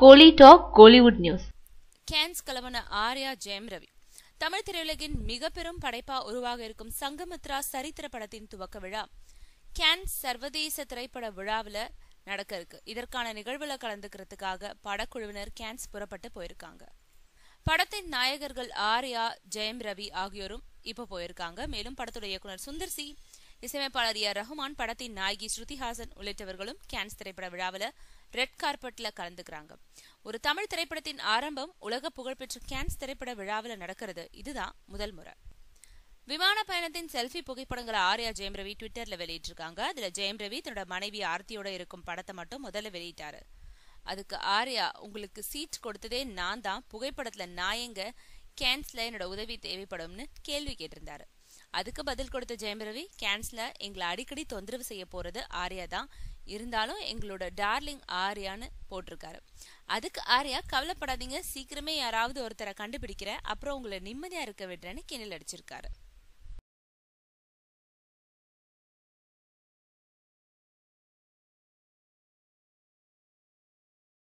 கோலி talk Kollywood news. கேன்ஸ் கலவன ஆர்யா ஜெயம் ரவி. தமிழ் திரையுலகின் மிக பெரும் படைப்பா உருவாக இருக்கும் சங்கமித்ரா சரித்திர படத்தின் துவக்க விழா கேன்ஸ் சர்வதேச திரைப்பட விழாவில் நடக்க இருக்கு. இதற்கான நிகழ்வுல கலந்துக்கிறதுக்காக படக்குழுவினர் கேன்ஸ் புறப்பட்டு போயிருக்காங்க. படத்தின் நாயகர்கள் ஆர்யா, ஜெயம் ரவி ஆகியோரும் இப்ப போயிருக்காங்க. மேலும் படத்துடைய இயக்குனர் சுந்தர் சி, இசையமைப்பாளர் ஏ ரஹ்மான், படத்தின் நாயகி ஸ்ருதிஹாசன் உள்ளிட்டவர்களும் கேன்ஸ் திரைப்பட விழாவில் ரெட் கார்பெட்ல கலந்துக்கிறாங்க. ஒரு தமிழ் திரைப்படத்தின் ஆரம்பம் உலக புகழ்பெற்ற கேன்ஸ் திரைப்பட விழாவில் நடக்கிறது இதுதான் முதல் முறை. விமான பயணத்தின் செல்ஃபி புகைப்படங்களை ஆர்யா, ஜெயம் ரவி ட்விட்டர்ல வெளியிட்டிருக்காங்க. அதுல ஜெயம் ரவி தன்னோட மனைவி ஆர்த்தியோட இருக்கும் படத்தை மட்டும் முதல்ல வெளியிட்டாரு. அதுக்கு ஆர்யா, உங்களுக்கு சீட் கொடுத்ததே நான் தான், புகைப்படத்துல நான் எங்க, கேன்ஸ்ல என்னோட உதவி தேவைப்படும்னு கேள்வி கேட்டிருந்தாரு. அதுக்கு பதில் கொடுத்த ஜெயம் ரவி, கேன்ஸ்ல எங்களை அடிக்கடி தொந்தரவு செய்ய போறது ஆர்யா தான், இருந்தாலும் எங்களோட டார்லிங் ஆர்யான்னு போட்டிருக்காரு. அதுக்கு ஆர்யா, கவலைப்படாதீங்க, சீக்கிரமே யாராவது ஒருத்தரை கண்டுபிடிக்கிற, அப்புறம் உங்களை நிம்மதியா இருக்க விடுறேன்னு கிண்டல் அடிச்சிருக்காரு.